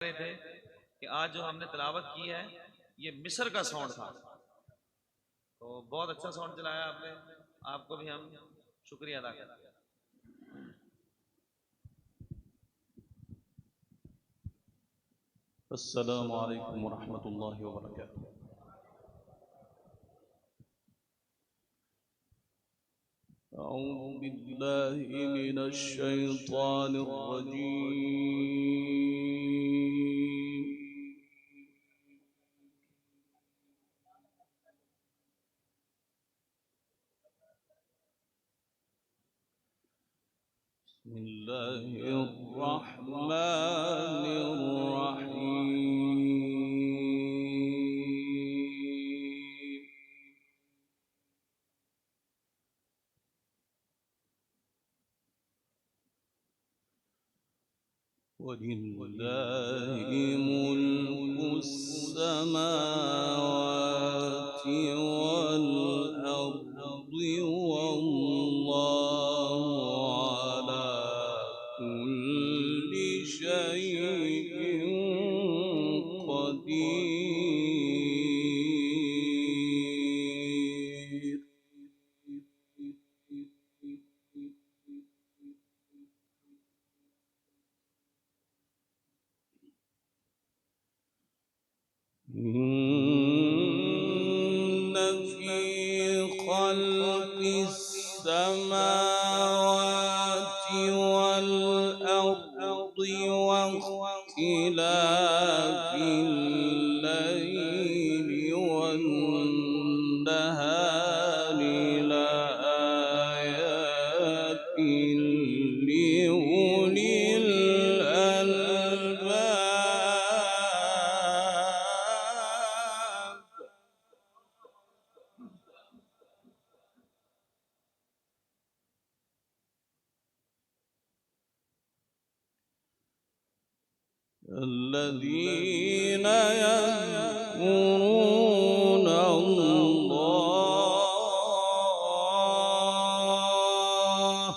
रहे थे कि आज जो हमने तिलावत की है ये मिस्र का साउंड था, तो बहुत अच्छा साउंड चलाया आपने, आपको भी हम शुक्रिया अदा करते हैं। अस्सलामु अलैकुम वरहमतुल्लाहि वबरकातुहू। अऊज़ु बिल्लाहि मिनश शैतानिर रजीम। बिस्मिल्लाहिर रहमानिर रहीम। वलिल्लाहि मुल्कुस समावाति वल अर्दि वल्लाहु अला कुल्लि शैइन क़दीर। إن في خلق السماوات والأرض واختلاف الليل والنهار لآيات لأولي الألباب. الذين يذكرون الله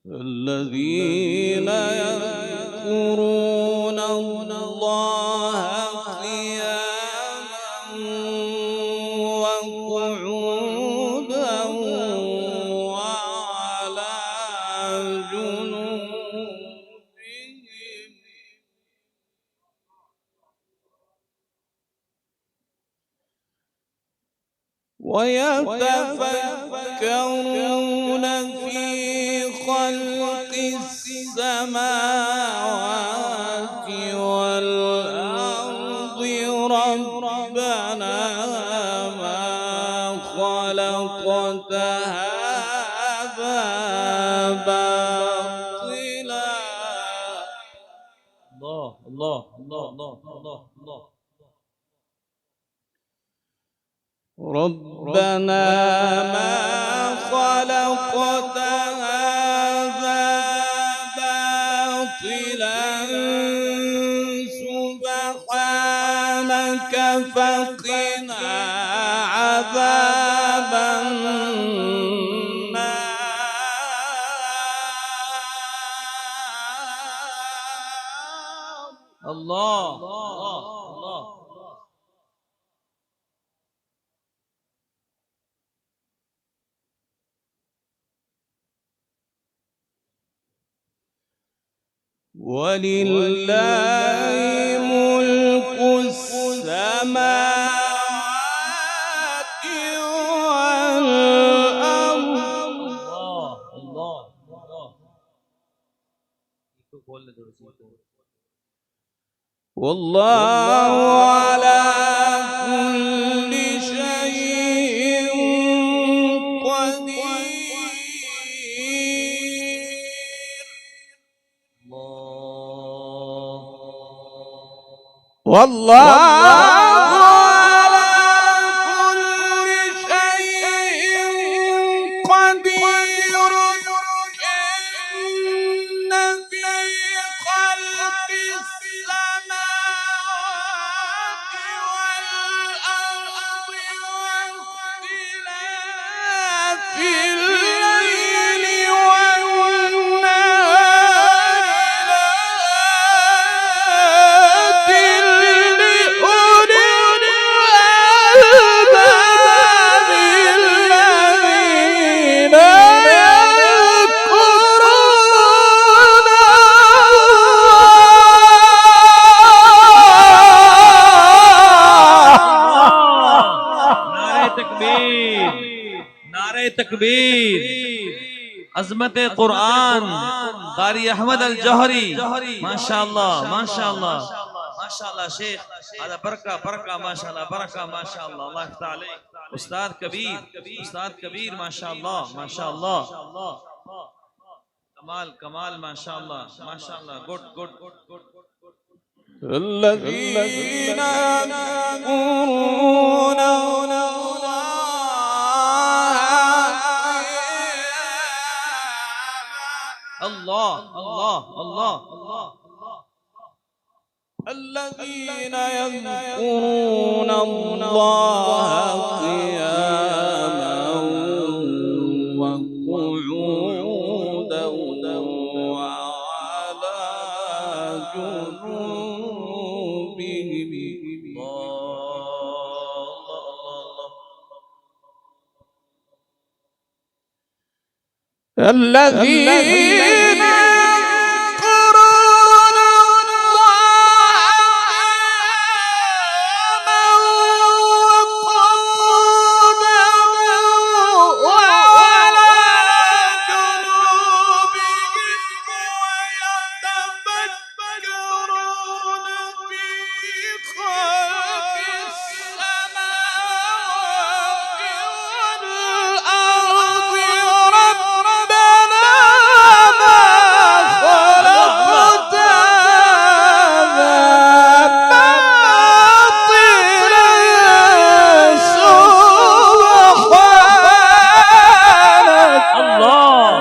الذين يذكرون الله قياما وقعودا وعلى جنوبهم ويتفكرون في خلق السماوات والأرض ربنا ما خلقت هذا باطلا. الله الله الله الله الله الله. ربنا ما خلقت هذا باطلا سبحانك فقنا عذاب النار. الله الله الله. ولله ملك السماوات والأرض. الله الله والله على كل شيء قدير. والله على كل شيء قدير. إن في خلق السماوات والأرض واختلاف तकबीर, अजमत कुरान, कारी अहमद अल जौहरी, माशाअल्लाह माशाअल्लाह माशाअल्लाह। शेख आला बरका बरका माशाअल्लाह, बरका माशाअल्लाह, अल्लाह इफ्ताह अलैह। उस्ताद कबीर माशाअल्लाह माशाअल्लाह, कमाल कमाल माशाअल्लाह माशाअल्लाह, गुड गुड गुड गुड। الذين يذكرون الله الله الله الله، الذين يذكرون الله قياما وقعودا وعلى جنوبهم. الذين يذكرون الله قياما وقعودا وعلى جنوبهم ويتفكرون في خلق السماوات والأرض ربنا ما خلقت هذا باطلا سبحانك. الله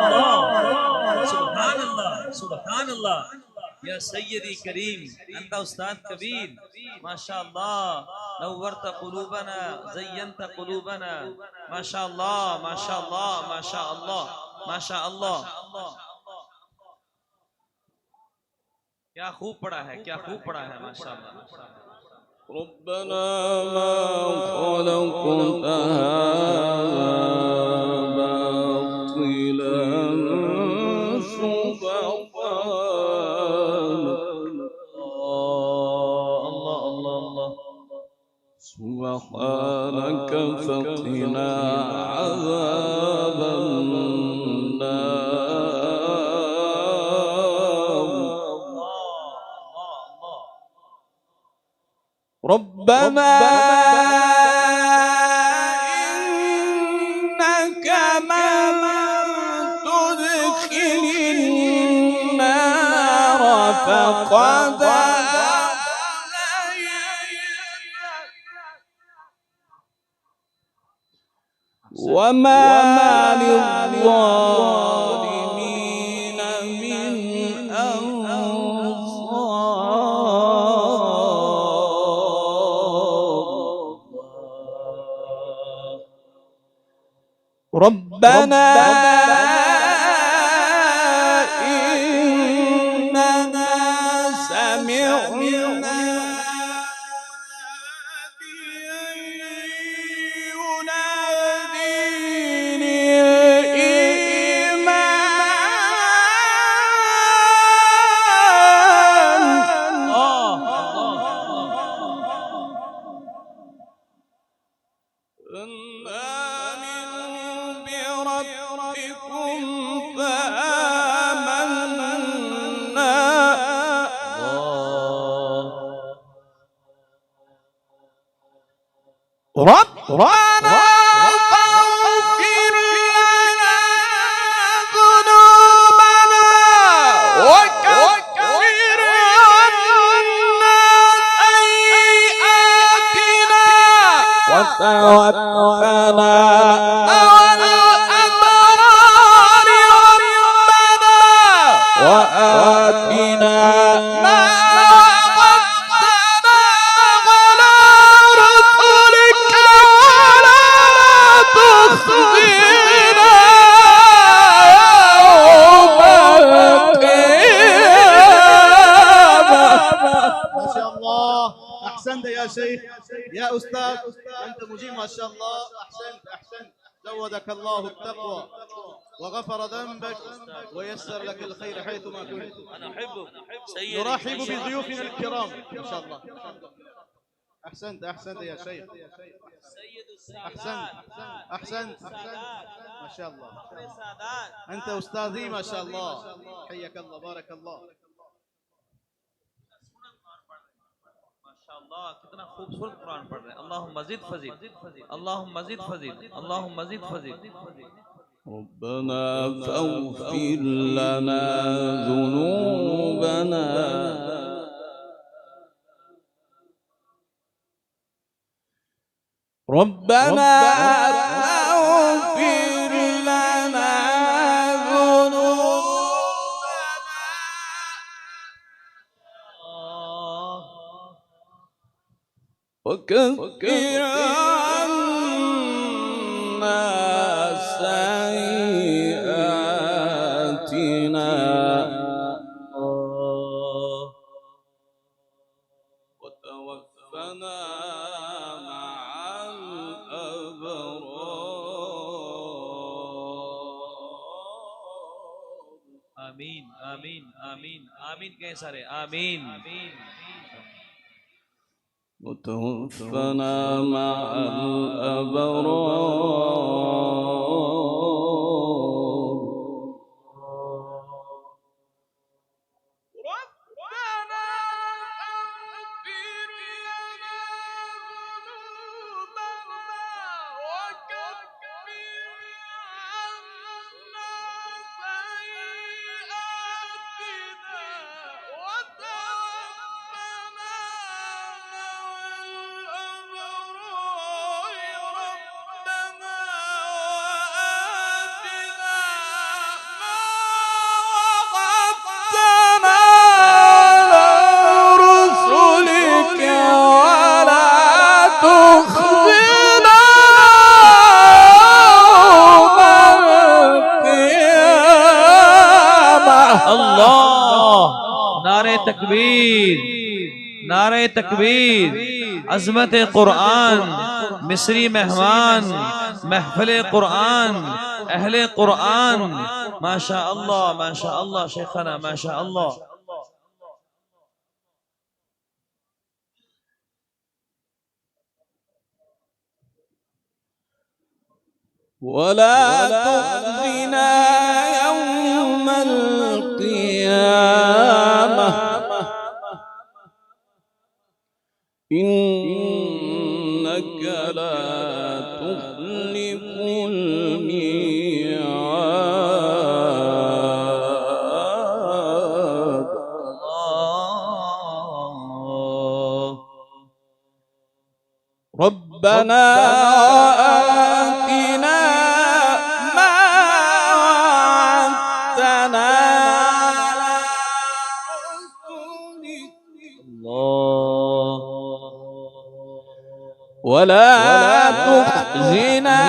الله، सुभान अल्लाह सुभान अल्लाह। या सय्यदी करीम अंता उस्ताद कबीर माशाअल्लाह, नव्वरत कुलूबना ज़य्यनत कुलूबना, माशाअल्लाह माशाअल्लाह माशाअल्लाह माशाअल्लाह। क्या खूब पढ़ा है, क्या खूब पढ़ा है माशाअल्लाह। ربنا ما خلقت هذا باطلا سبحانك. الله الله الله، سبحانك فقنا عذاب النار. ربنا إنك من تدخل النار فقد وما للظالمين من أنصار. ربنا إننا سمعنا ربنا فاغفر لنا ذنوبنا وكفر عنا سيئاتنا وتوفنا مع الأبرار ربنا وآتنا ما وعدتنا على رسلك ولا تخزنا يوم القيامة. ما شاء الله، احسنت يا شيخ يا استاذ، انت مجيب ما شاء الله، احسنت احسنت. زودك الله التقوى وغفر ذنبك ويسر لك الخير حيثما كنت. أنا أحبك سيدي. نرحب بضيوفنا الكرام ما شاء الله. أحسنت أحسنت يا شيخ. سيد أحسنت السادات أحسنت ما شاء الله. أنت أستاذي ما شاء الله. حياك الله بارك الله. माशाअल्लाह कितना खूबसूरत कुरान पढ़ रहे हैं। अल्लाहुम्मा मज़ीद फज़ील, अल्लाहुम्मा मज़ीद फज़ील, अल्लाहुम्मा मज़ीद फज़ील। ربنا فاغفر لنا ذنوبنا ربنا فاغفر لنا ذنوبنا وكفر عنا سيئاتنا وتوفنا مع الأبرار आमीन आमीन आमीन आमीन कहें सारे आमीन। وتوفنا مع الأبرار ربنا اغفر لنا ذنوبنا وكفر عنا سيئاتنا وتوفنا مع الأبرار ربنا وآتنا ما وعدتنا على رسلك ولا تخزنا يوم القيامة अल्लाह नारे तकबीर, नारे तकबीर। अजमत कुरान, मिस्री मेहमान, महफिल कुरान, अहले कुरान, माशा अल्लाह शेखना माशा अल्लाह। ولا تخزنا يوم القيامة إنك لا تخلف الميعاد ربنا آتنا ما وعدتنا على رسلك ولا تخزنا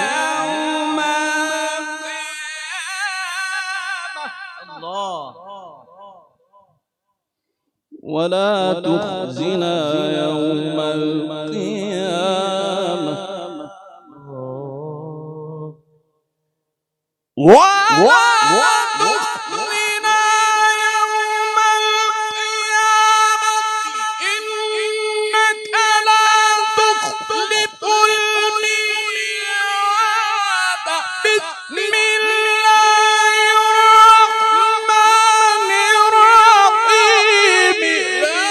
يوم القيامة ولا تخزنا يوم القيامة ولا تخزنا يوم القيامة إنك لا تخلف الميعاد بسم الله الرحمن الرحيم لا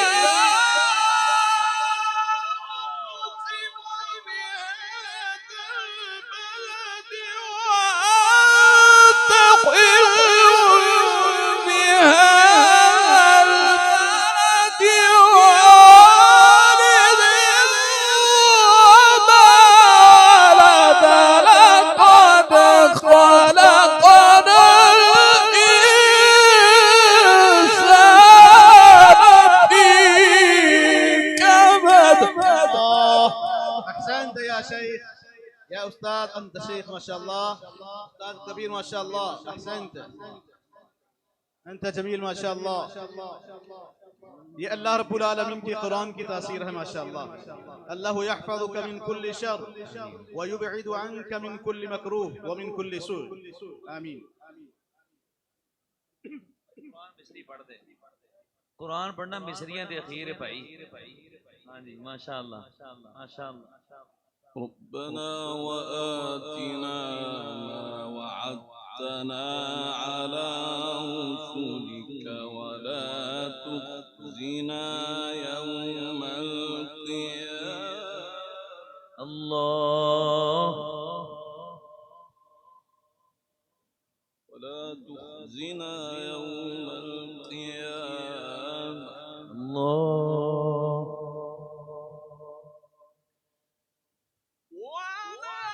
أقسم بهذا البلد وأنت حل بهذا البلد ووالد وما ولد لقد خلقنا الإنسان في كبد الله. أحسنت يا شيخ يا أستاذ. أنت شيخ ما شاء الله، أستاذ كبير ما شاء الله. أحسنت، أنت جميل ما شاء الله. ये अल्लाह रब्बुल आलमीन की कुरान की तासीर है माशाअल्लाह। अल्लाह यहफ़ज़ुक मिन कुल्लि शर व युबइदु अन्क मिन कुल्लि मकरूह व मिन कुल्लि सू। आमीन। कुरान पढ़ना मिसरियां दे अखीर है भाई। हाँ जी माशाअल्लाह माशाअल्लाह। ربنا وآتنا ما وعدتنا على رسلك ولا تخزنا يوم القيامة. الله ولا تخزنا يوم القيامة. الله ولا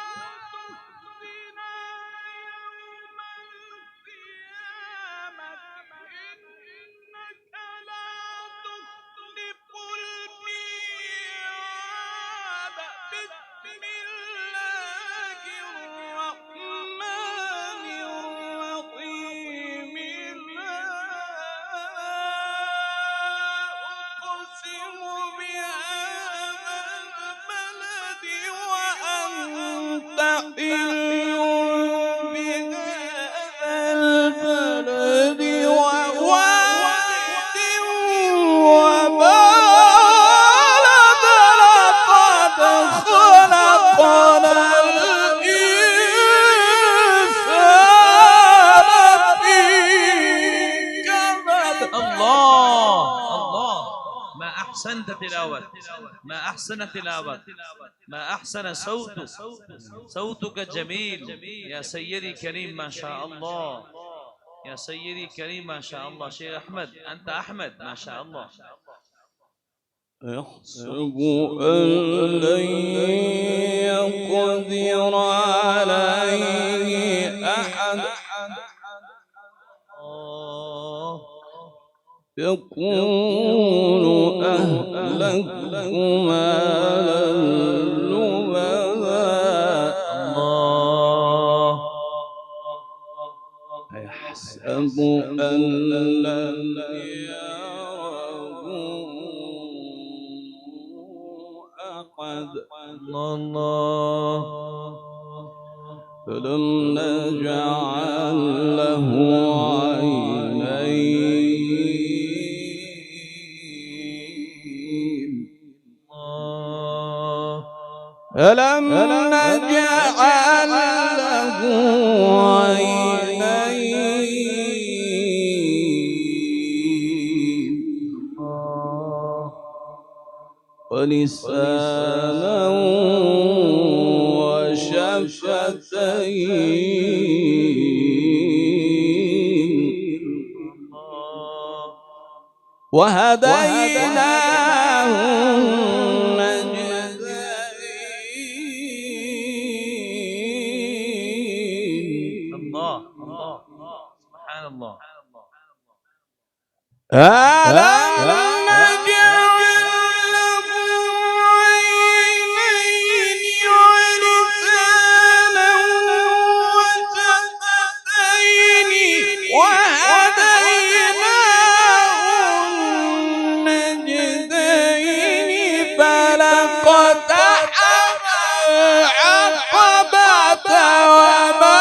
تخزنا يوم القيامة إنك لا تخلف الميعاد. بسم الله الرحمن الرحيم. لا أقسم بهذا البلد وأنت حل بهذا البلد ووالد وما ولد. لقد خلقنا الإنسان في كبد. الله الله ما أحسن تلاوة ما أحسن تلاوة ما أحسن صوتك صوتك جميل يا سيدي كريم ما شاء الله يا سيدي كريم ما شاء الله. شيخ أحمد أنت أحمد ما شاء الله. يحسب أن لن يقدر عليه أحد يقول أهلكت مالا لبدا. أيحسب أن لن يره أحد فلم نجعل له عينين. ألم نجعل له عينين ولسانا وشفتين وهديناه النجدين. الله الله سبحان الله. ألم نجعل له عينين ولسانا وشفتين وهديناه النجدين. فلاقتحم العقبة وما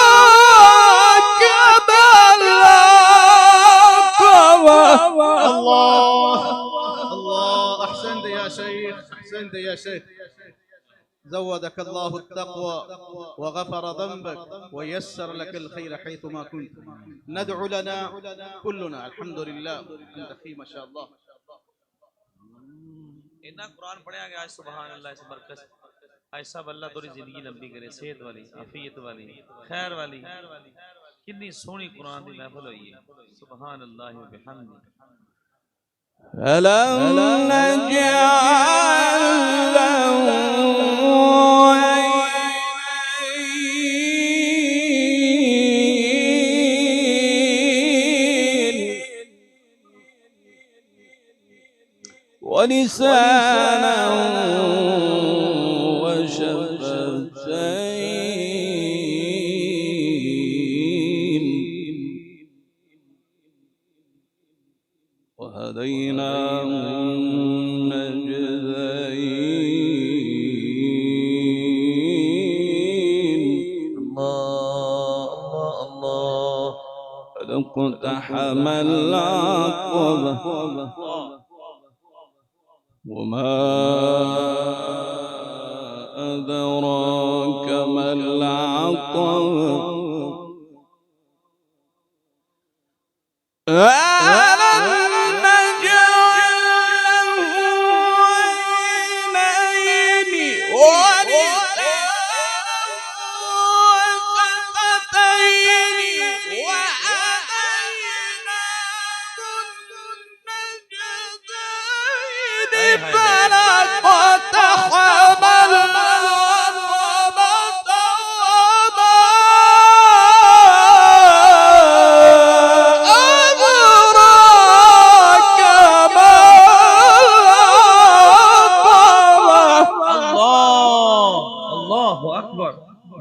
أدراك ما العقبة. الله الله. أحسنت يا شيخ أحسنت يا شيخ. زودك الله التقوى وغفر ذنبك ويسر لك الخير حيثما كنت. ندعو لنا كلنا. الحمد لله أنت أخي ما شاء الله. इतना कुरान पढ़ा गया आज सुभान अल्लाह इस बरकत ऐसा अल्लाह थोड़ी जिंदगी लंबी करे सेहत वाली आफियत वाली खैर वाली कितनी सोहनी कुरान की महफिल हुई है सुभान अल्लाह व बिहम्दी. ألم نجعل له عينين ولسانا وشفتين وهديناه النجدين. الله الله الله. اقتحم العقبة وما أدراك ما العقبة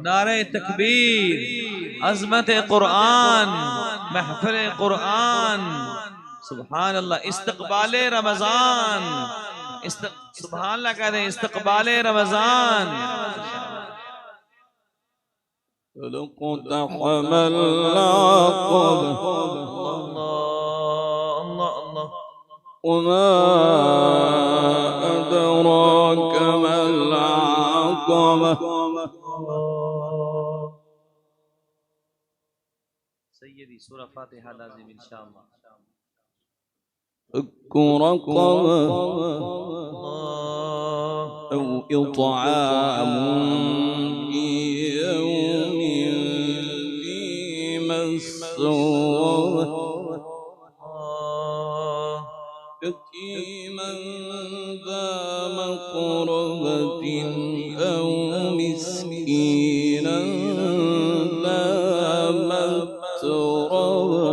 नारे तकबीर, अजमत कुरान, महफिल कुरान, सुभान अल्लाह। इस्तकबाले रमजान, सुभान अल्लाह कहते हैं, इस्तकबाले रमजान। اقتحم العقبة وما أدراك ما العقبة سيدي سورة فاتحة لازم إن شاء الله. فك رقبة أو إطعام في يوم ذي مسغبة يتيما ذا مقربة أو مسكينا ذا متربة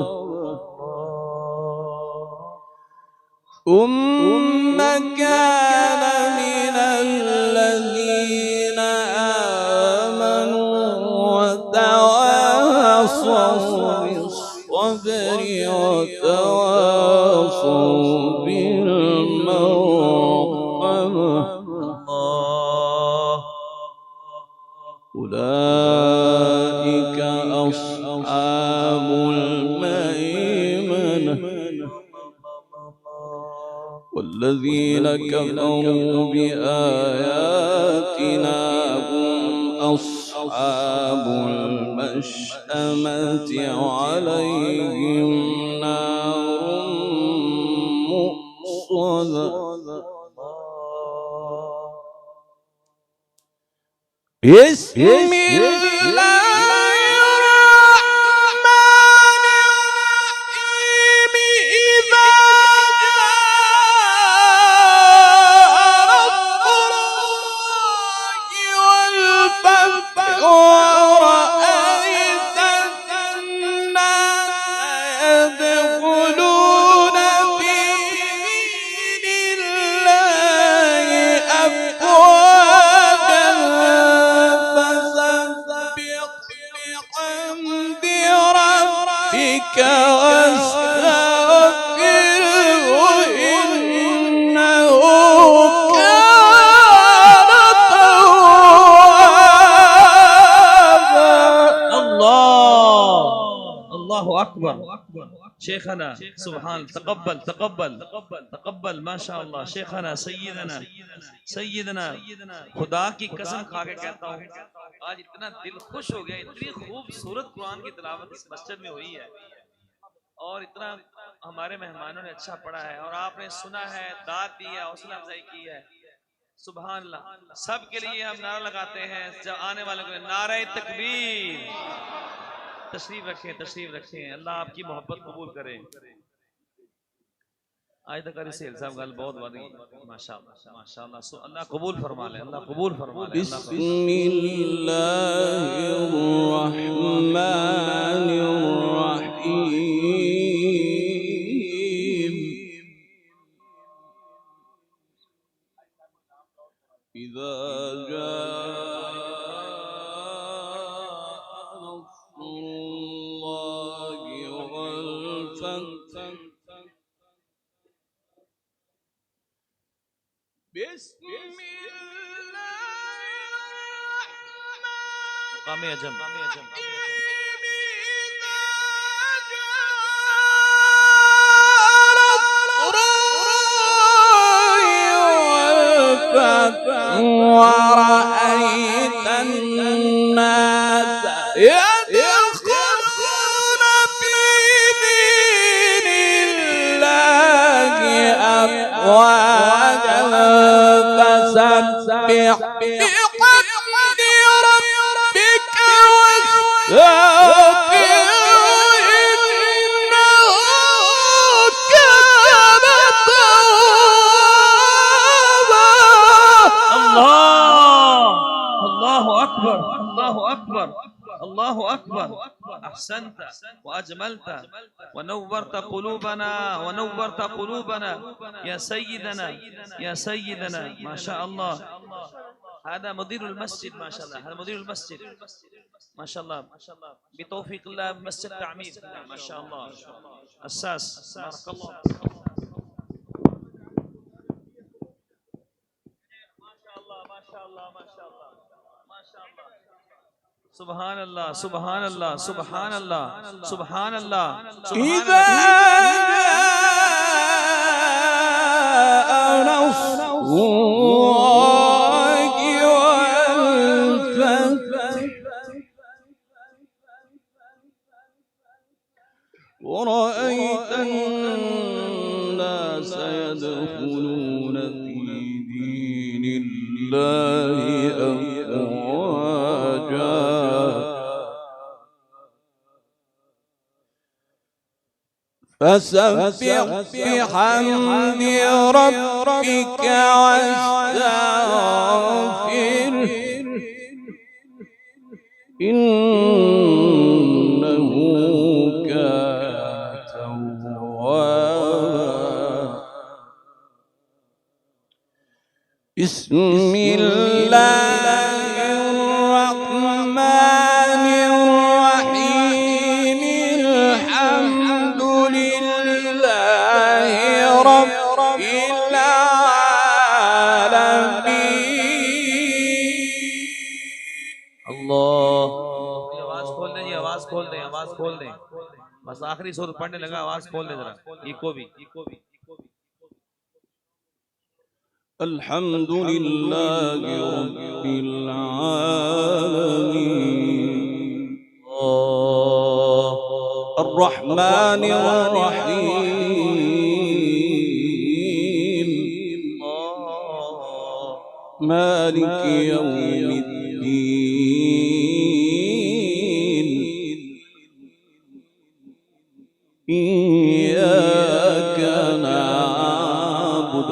ثم كان من الذين آمنوا وتواصوا بالصبر وتواصوا بالمرحمة أولئك أصحاب الميمنة والذين كفروا بآياتنا هم أصحاب المشأمة عليهم نار مؤصدة بسم الله शेखना सुभान तकब्बल तकब्बल तकब्बल माशाअल्लाह। शेखना सैयदना खुदा की कसम खा के कहता हूँ आज इतना दिल खुश हो गया, इतनी खूबसूरत कुरान की तिलावत इस मस्जिद में हुई है और इतना हमारे मेहमानों ने अच्छा पढ़ा है और आपने सुना है, दाद दी है, हौसला अफजाई की है। सुभान अल्लाह। सब के लिए हम नारा लगाते हैं, जब आने वालों के लिए नारे तकबीर। तशरीफ रखें, तशरीफ रखें। अल्लाह आपकी मोहब्बत कबूल करे। आज तक सेल साहब गल बहुत वादी माशाअल्लाह माशाअल्लाह। सो अल्लाह कबूल फरमा ले, अल्लाह कबूल फरमा ले। बिस्मिल्लाहिर्रहमानिर्रहीम इज़ा ورأيت الناس يدخلون في دين الله أفواجا فسبح بحمد ربك واستغفره إنه كان توابا. الله أكبر، الله أكبر، الله أكبر. أحسنت وأجملت ونورت قلوبنا، ونورت قلوبنا يا سيدنا، يا سيدنا. ما شاء الله، هذا مدير المسجد، ما شاء الله، هذا مدير المسجد، ما شاء الله، بتوفيق الله، مسجد تعمير، ما شاء الله. أساس، بارك الله. سبحان الله، سبحان الله، سبحان الله، سبحان الله. إذا نصر الله والفتح ورأيت الناس يدخلون في دين الله أفواجا فسبح بحمد ربك واستغفره إنه كان توابا. بسم الله الرحمن الرحيم الحمد لله رب العالمين. الله. आवाज खोल दें, आवाज खोल दें, आवाज खोल दें। बस आखिरी सूरत पढ़ने लगा, आवाज खोल दें जरा। इको भी। الحمد لله رب العالمين الرحمن الرحيم مالك يوم الدين إياك نعبد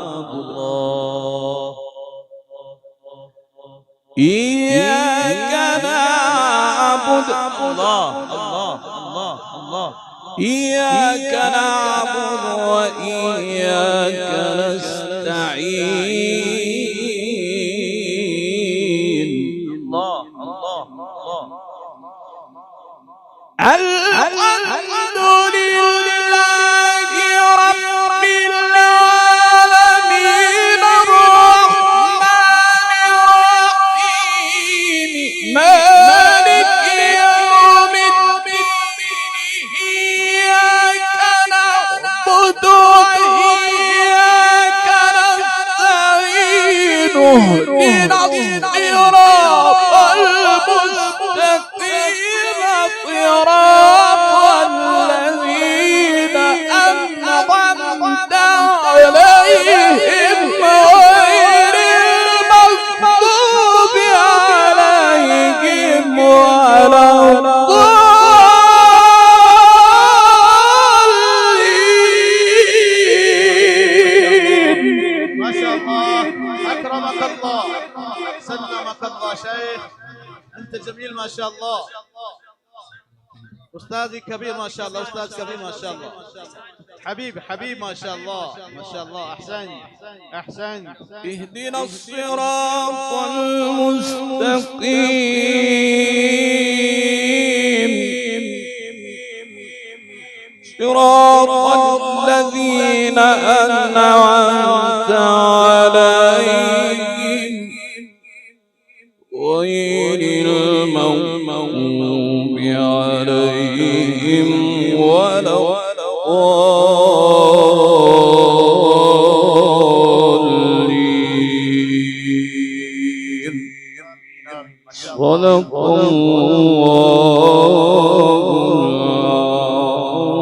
إياك نعبد إياك نعبد وإياك نستعين. الحمد لله رب العالمين الرحمن الرحيم مالك يوم الدين إياك نعبد وإياك نستعين اهدنا الصراط المستقيم صراط الذين أنعمت عليهم غير المغضوب عليهم ولا الضالين. ما شاء الله، أكرمك الله، سلمك الله شيخ، أنت جميل ما شاء الله، أستاذي كبير ما شاء الله، أستاذ كبير ما شاء الله، حبيب ما شاء الله، ما شاء الله. أحسن. اهدنا الصراط المستقيم صراط الذين أنعمت عليهم غير المغضوب عليهم ولا الضالين. صدق الله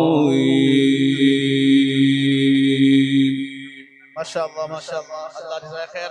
العظيم. ما شاء الله ما شاء الله. الله جزاه خير.